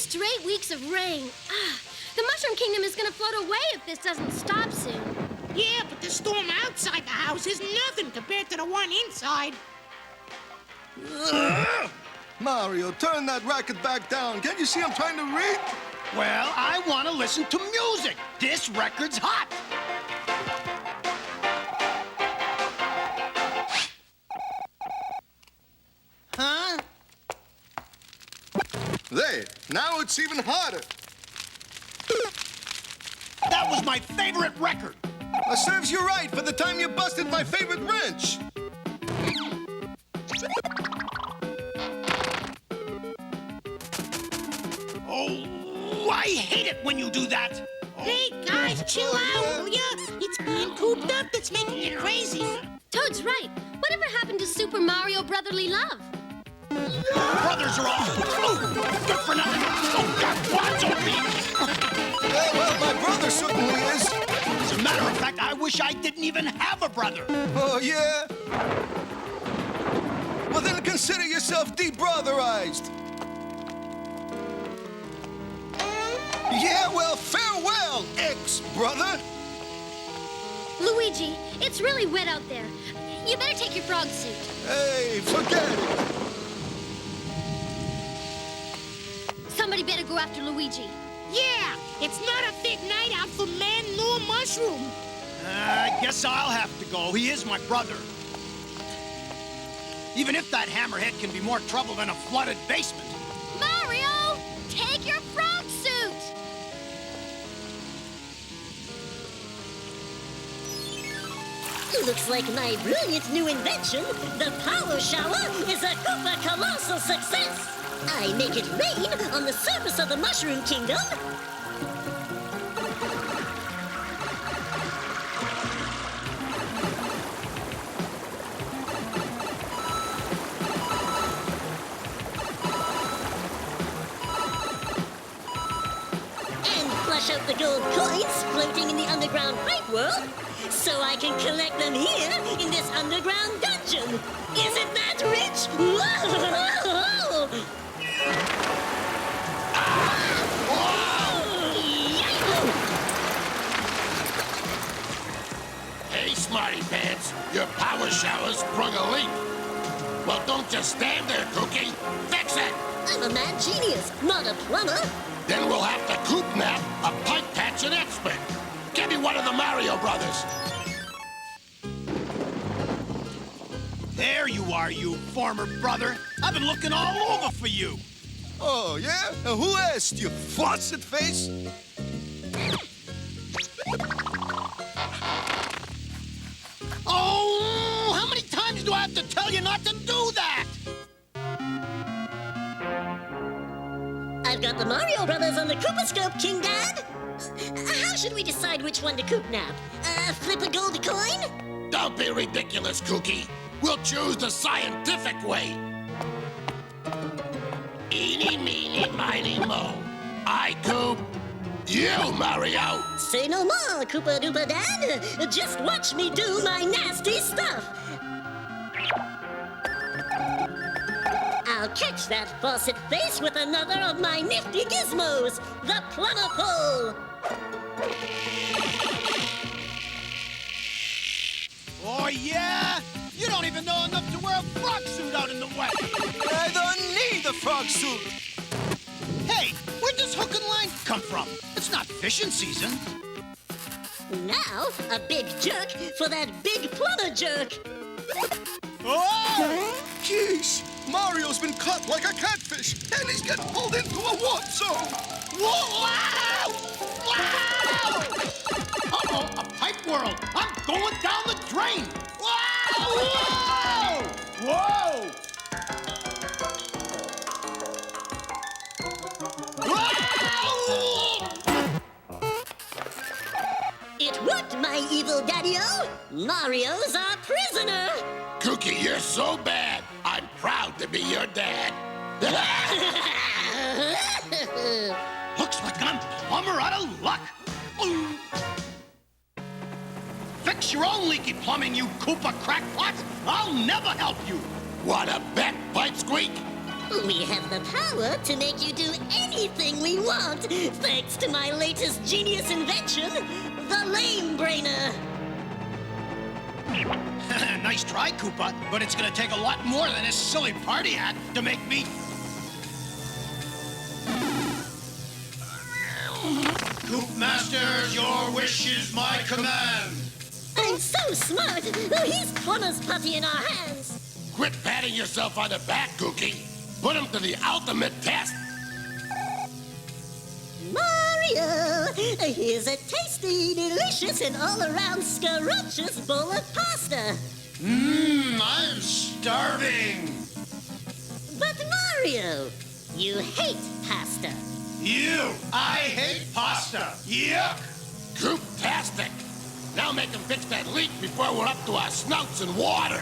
straight weeks of rain. The Mushroom Kingdom is gonna float away if this doesn't stop soon. Yeah, but the storm outside the house is nothing compared to the one inside. Mario, turn that racket back down. Can't you see I'm trying to read? Well, I want to listen to music. This record's hot. Huh? There, now it's even hotter. That was my favorite record. Serves you right for the time you busted my favorite wrench. Oh, I hate it when you do that. Hey, guys, chill out, will ya? It's being cooped up that's making you crazy. Toad's right. Whatever happened to Super Mario Brotherly Love? Brothers are all good for nothing. Oh, God, Bonsall me. Well, my brother certainly is. As a matter of fact, I wish I didn't even have a brother. Oh, yeah? Well, then consider yourself de-brotherized. Yeah, well, farewell, ex-brother. Luigi, it's really wet out there. You better take your frog suit. Hey, forget it. Somebody better go after Luigi. Yeah, it's not a fit night out for man nor mushroom. I guess I'll have to go. He is my brother. Even if that hammerhead can be more trouble than a flooded basement. Mario, take your frog suit. Looks like my brilliant new invention, the Power Shower, is a Koopa colossal success. I make it rain on the surface of the Mushroom Kingdom. And flush out the gold coins floating in the underground pipe world, so I can collect them here in this underground dungeon. Isn't that rich? Whoa! Hey, Smarty Pants, your power shower's sprung a leak. Well, don't just stand there, Cookie. Fix it! I'm a mad genius, not a plumber. Then we'll have to coop nap a pipe patching expert. Give me one of the Mario brothers. There you are, you former brother. I've been looking all over for you. Oh, yeah? And who asked you, faucet face? Oh, how many times do I have to tell you not to do that? I've got the Mario Brothers on the Koopascope, King Dad. How should we decide which one to coop nap? Flip a gold coin? Don't be ridiculous, Cookie. We'll choose the scientific way. Eeny, meeny, miny, mo. I coop, you, Mario. Say no more, Koopa Doopa Dad. Just watch me do my nasty stuff. I'll catch that faucet face with another of my nifty gizmos, the plumber pole. Oh, yeah? You don't even know enough to wear a frog suit out in the wet. I don't need a frog suit. Hey, where'd this hook and line come from? It's not fishing season. Now, a big jerk for that big plumber jerk. Oh! Jeez, Mario's been cut like a catfish, and he's getting pulled into a warp zone. Whoa! Wow! Uh-oh, a pipe whirl. I'm going down the drain. Whoa! Whoa! Whoa! It worked, my evil daddy-o. Mario's our prisoner. Cookie, you're so bad. I'm proud to be your dad. Looks like I'm plumber out of luck. Fix your own leaky plumbing, you Koopa crackpot. I'll never help you. Want a bet, Pipe Squeak? We have the power to make you do anything we want, thanks to my latest genius invention, the Lame Brainer. Nice try, Koopa, but it's gonna take a lot more than this silly party hat to make me... Coop Masters, your wish is my command. I'm so smart. He's Plumber's puppy in our hands. Quit patting yourself on the back, Cookie. Put him to the ultimate test. Mario, here's a tasty, delicious, and all-around scrumptious bowl of pasta. I'm starving. But Mario, you hate pasta. I hate pasta. Yuck. Coop-tastic. Now make him fix that leak before we're up to our snouts in water.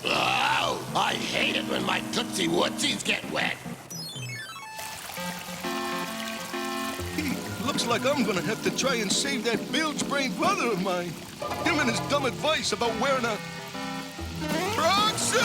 Oh, I hate it when my Tootsie Wootsies get wet. Looks like I'm gonna have to try and save that bilge-brained brother of mine. Him and his dumb advice about wearing a... frog suit!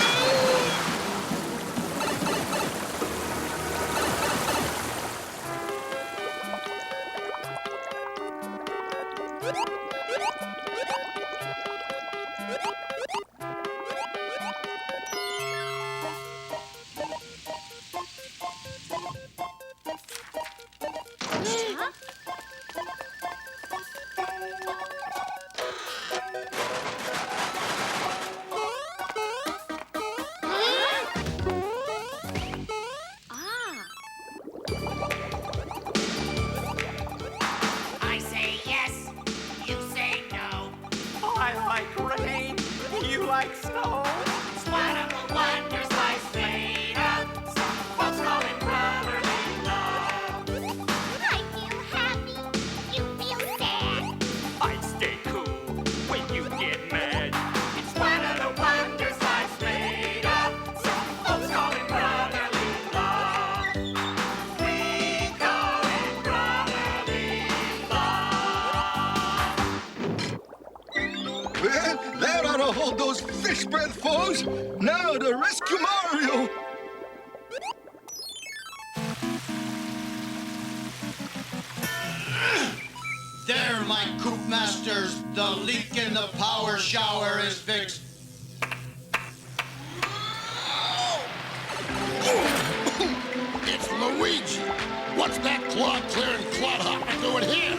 I say yes, you say no. I like rain, you like snow. Swattable wonders lies made up. Some folks call it brotherly love. I feel happy. You feel sad. I stay cool when you get mad. It's one of the wonders lies made up. Some folks call it brotherly love. We call it brotherly love. Well, that ought to hold those fish breath foes. Now to rescue Mario. There, my Coop Masters. The leak in the power shower is fixed. It's Luigi. What's that claw-clearing clodhopper doing here?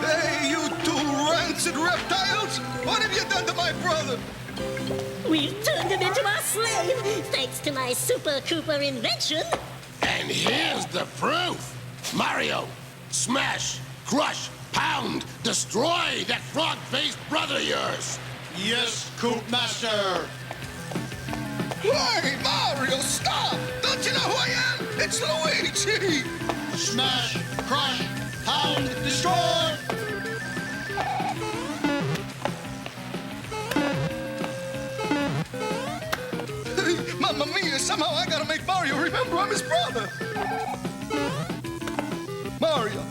Hey, you two rancid reptiles! What have you done to my brother? We've turned him into our slave, thanks to my Super Cooper invention. And here's the proof. Mario, smash, crush, pound, destroy that frog-faced brother of yours. Yes, Coop Master. Hey, Mario, stop! Don't you know who I am? It's Luigi! Smash, crush, pound, destroy. Hey, Mamma mia, somehow I gotta make Mario remember I'm his brother. Mario,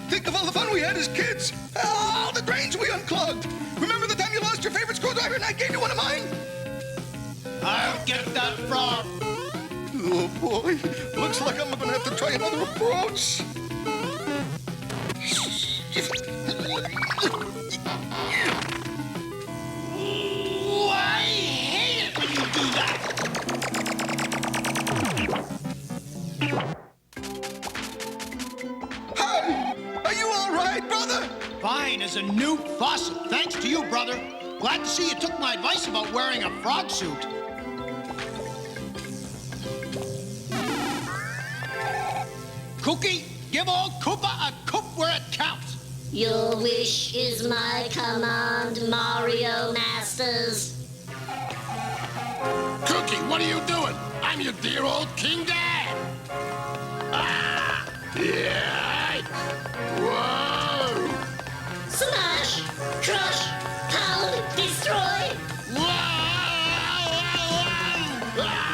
think of all the fun we had as kids. All the drains we unclogged. Remember the time you lost your favorite screwdriver and I gave you one of mine? I'll get that frog. Oh, boy. Looks like I'm gonna have to try another approach. Ooh, I hate it when you do that. Hey, are you all right, brother? Fine as a new faucet. Thanks to you, brother. Glad to see you took my advice about wearing a frog suit. Cookie, give old Koopa a coop where it counts. Your wish is my command, Mario Masters. Cookie, what are you doing? I'm your dear old King Dad. Ah! Yeah! Whoa! Smash, crush, pound, destroy. Whoa! Ah!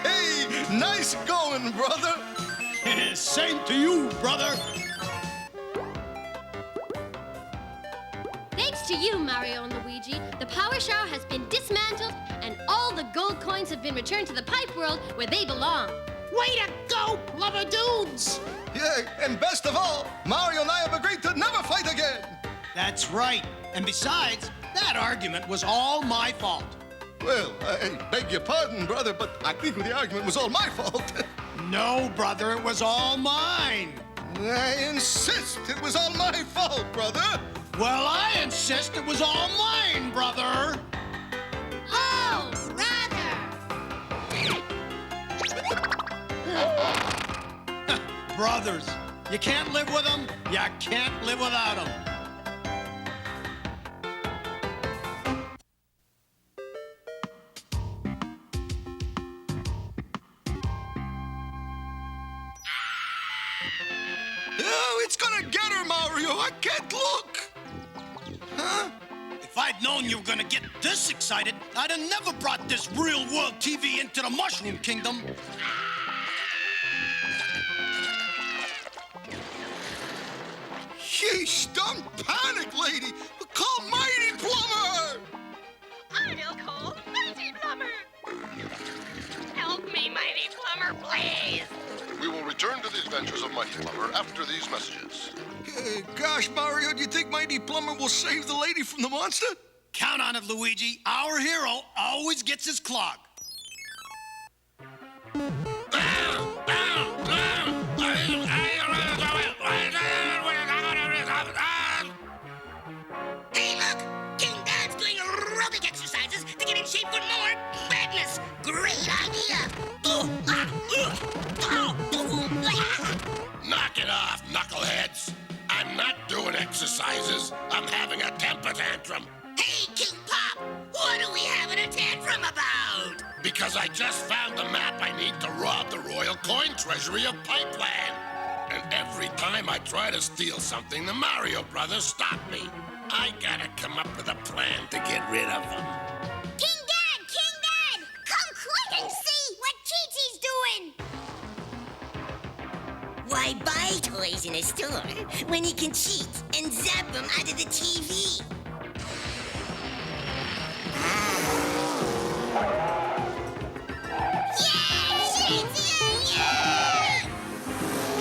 Hey, nice going, brother. Same to you, brother. to you, Mario and Luigi. The power shower has been dismantled, and all the gold coins have been returned to the pipe world where they belong. Way to go, Plumber dudes! Yeah, and best of all, Mario and I have agreed to never fight again. That's right. And besides, that argument was all my fault. Well, I beg your pardon, brother, but I think the argument was all my fault. No, brother, it was all mine. I insist it was all my fault, brother. Well, I insist it was all mine, brother. Oh, brother! Brothers. You can't live with them, you can't live without them. Oh, it's gonna get her, Mario. I can't look. Huh? If I'd known you were gonna get this excited, I'd have never brought this real-world TV into the Mushroom Kingdom. Yeesh, don't panic, lady. Call Mighty Plumber. I will call Mighty Plumber. Help me, Mighty Plumber, please. We will return to the adventures of Mighty Plumber after these messages. Gosh, Mario, do you think Mighty Plumber will save the lady from the monster? Count on it, Luigi. Our hero always gets his clog. Hey, look! King Dad's doing aerobic exercises to get in shape for more madness! Great idea! Knock it off, knuckleheads. I'm not doing exercises. I'm having a temper tantrum. Hey, King Pop! What are we having a tantrum about? Because I just found the map I need to rob the royal coin treasury of Pipeland. And every time I try to steal something, the Mario brothers stop me. I gotta come up with a plan to get rid of them. King Dad! King Dad! Come quick and see what Chi-Chi's doing! Why buy toys in a store when you can cheat and zap them out of the TV?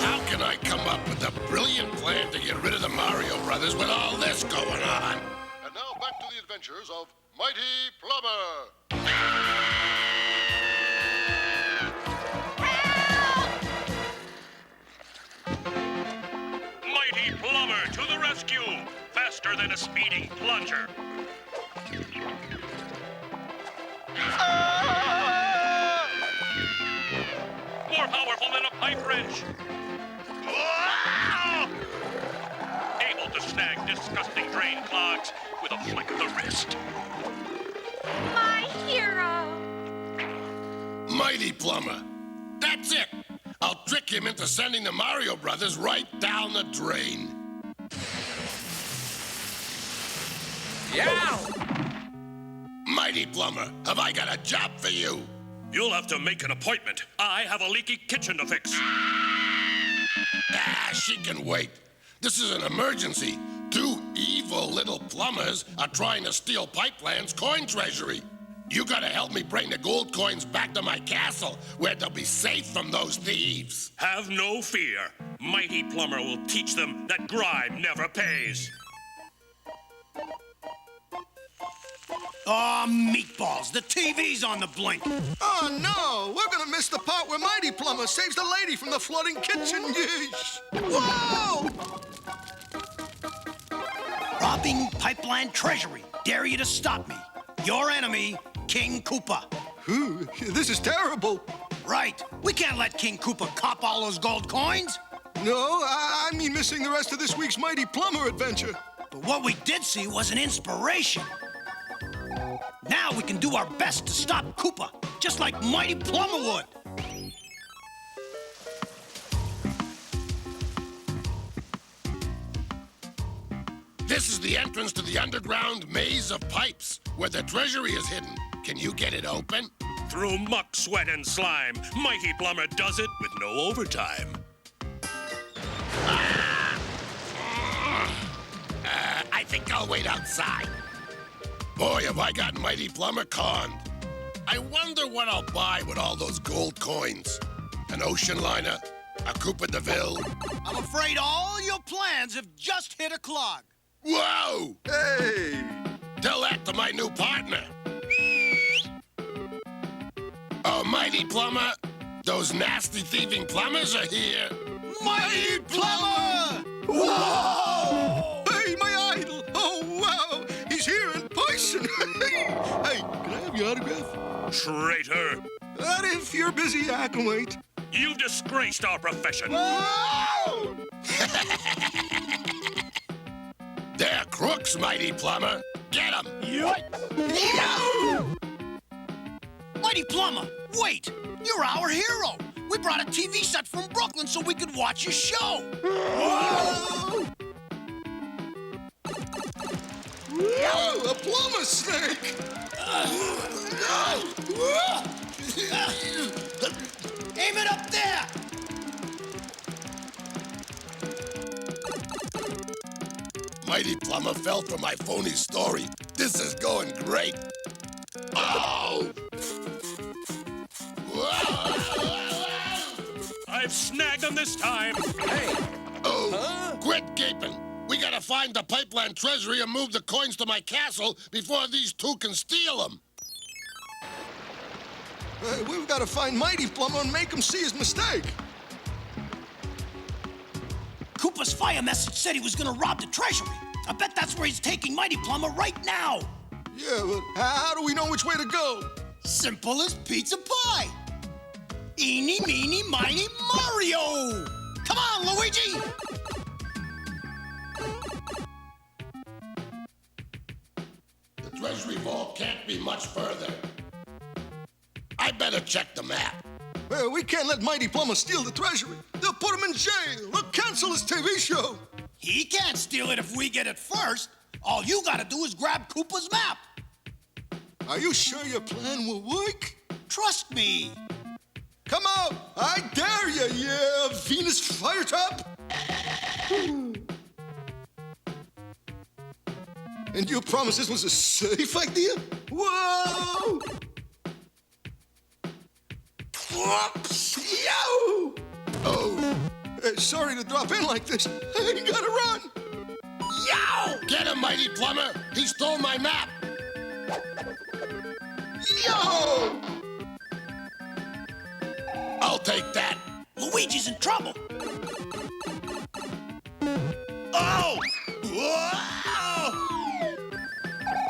How can I come up with a brilliant plan to get rid of the Mario brothers with all this going on? And now back to the adventures of Mighty Plumber. Mighty Plumber to the rescue! Faster than a speeding plunger. More powerful than a pipe wrench. Able to snag disgusting drain clogs with a flick of the wrist. My hero. Mighty Plumber. That's it. I'll trick him into sending the Mario brothers right down the drain. Yeah! Mighty Plumber, have I got a job for you? You'll have to make an appointment. I have a leaky kitchen to fix. Ah, she can wait. This is an emergency. 2 evil little plumbers are trying to steal Pipeland's coin treasury. You gotta help me bring the gold coins back to my castle, where they'll be safe from those thieves. Have no fear. Mighty Plumber will teach them that grime never pays. Oh, meatballs, the TV's on the blink. Oh, no! We're gonna miss the part where Mighty Plumber saves the lady from the flooding kitchen. Yeesh! Whoa! Robbing Pipeline Treasury. Dare you to stop me. Your enemy, King Koopa. Ooh, this is terrible. Right. We can't let King Koopa cop all those gold coins. No, I mean missing the rest of this week's Mighty Plumber adventure. But what we did see was an inspiration. Now we can do our best to stop Koopa, just like Mighty Plumber would. This is the entrance to the underground maze of pipes, where the treasury is hidden. Can you get it open? Through muck, sweat, and slime, Mighty Plumber does it with no overtime. I think I'll wait outside. Boy, have I got Mighty Plumber conned. I wonder what I'll buy with all those gold coins. An ocean liner, a Cooper DeVille. I'm afraid all your plans have just hit a clog. Whoa! Hey! Tell that to my new partner. Oh, Mighty Plumber, those nasty thieving plumbers are here. Mighty Plumber! Whoa! Hey, my idol! Oh, wow! He's here in person! Hey, can I have your autograph? Traitor! Not if you're busy, I can wait. You've disgraced our profession. Whoa! They're crooks, Mighty Plumber. Get 'em! Mighty Plumber, wait! You're our hero! We brought a TV set from Brooklyn so we could watch your show! Whoa! Whoa! A plumber snake! Aim it up there! Mighty Plumber fell for my phony story. This is going great. Oh! I've snagged them this time. Hey! Oh! Quit gaping. We gotta find the pipeline treasury and move the coins to my castle before these two can steal them. Hey, we've got to find Mighty Plumber and make him see his mistake. Cooper's fire message said he was gonna rob the treasury. I bet that's where he's taking Mighty Plumber right now. Yeah, but how do we know which way to go? Simple as pizza pie. Eeny, meeny, miny, Mario! Come on, Luigi! The treasury vault can't be much further. I better check the map. Well, we can't let Mighty Plumber steal the treasury. They'll put him in jail. They'll cancel his TV show. He can't steal it if we get it first. All you gotta do is grab Cooper's map. Are you sure your plan will work? Trust me. Come out! I dare you, yeah, Venus Firetop! And you promise this was a safe idea? Whoa! Whoops! Yo! Oh, sorry to drop in like this. I gotta run. Yow! Get him, Mighty Plumber! He stole my map! Yo! I'll take that. Luigi's in trouble. Oh! Whoa!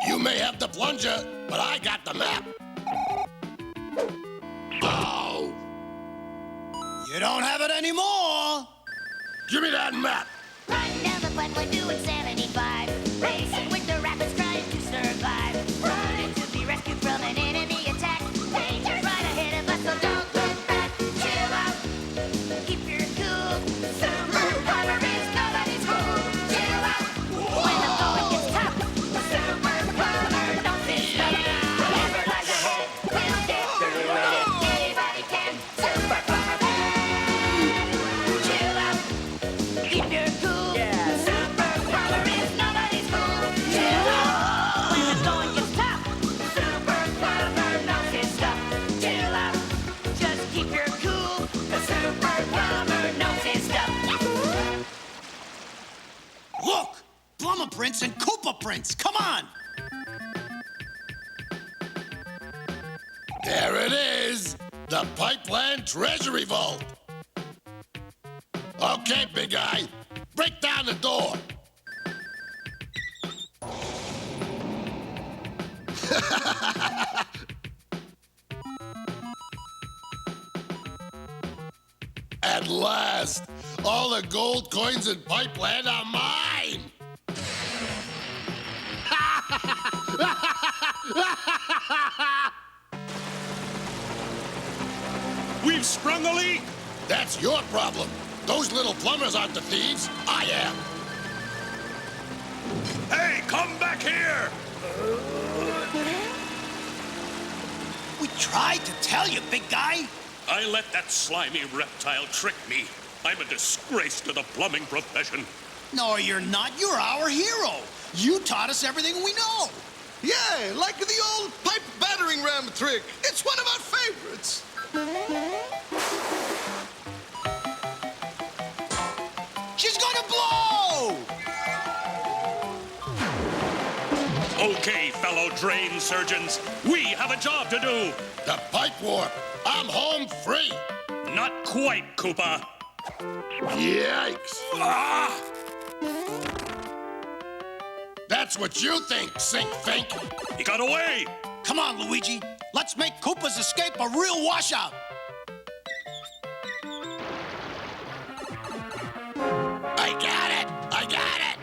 You may have the plunger, but I got the map. Oh! You don't have it anymore. Give me that map. Riding down the pipeline doing 75. Racing with the rapids trying to survive. Running to be rescued from an enemy attack. Danger's right ahead of us, so don't look back. Chill out, keep your cool. Super Plumber is nobody's fool. Chill out, when the going gets tough. Super Plumber don't sit stuck. Whatever lies ahead, we'll get through it. Anybody can. Super Plumber. Chill out, keep your cool. Super Plumber is nobody's fool. Chill out, when the going gets tough. Super Plumber knows his stuff. Chill out, just keep your cool. The Super Plumber knows his stuff. Look, Plumber prints and Cooper prints. Come on. There it is. The Pipeline Treasury Vault. Okay, big guy. Break down the door. At last, all the gold coins in Pipeline are mine. We've sprung a leak. That's your problem. Those little plumbers aren't the thieves. I am. Hey, come back here. We tried to tell you, big guy. I let that slimy reptile trick me. I'm a disgrace to the plumbing profession. No, you're not. You're our hero. You taught us everything we know. Yeah, like the old pipe battering ram trick. It's one of our favorites. She's gonna blow! Okay, fellow drain surgeons, we have a job to do. The pipe warp. I'm home free. Not quite, Koopa. Yikes. Ah! That's what you think, Sink Fink. He got away. Come on, Luigi. Let's make Koopa's escape a real washout. I got it. I got it.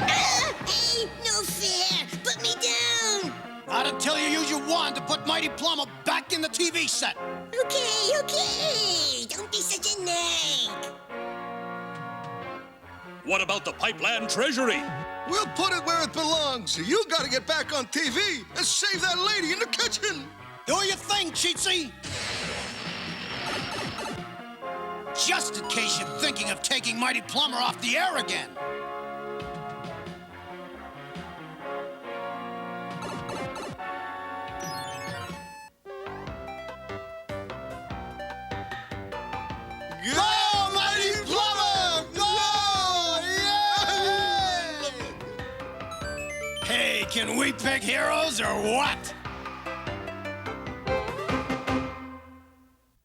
Hey, no fair! Put me down! Not until you use your wand to put Mighty Plumber back in the TV set. Okay. Don't be such a nag. What about the Pipeland Treasury? We'll put it where it belongs. You gotta get back on TV and save that lady in the kitchen. Do your thing, Cheatsy. Just in case you're thinking of taking Mighty Plumber off the air again. Go, Mighty Plumber! Go! Yay! Hey, can we pick heroes or what?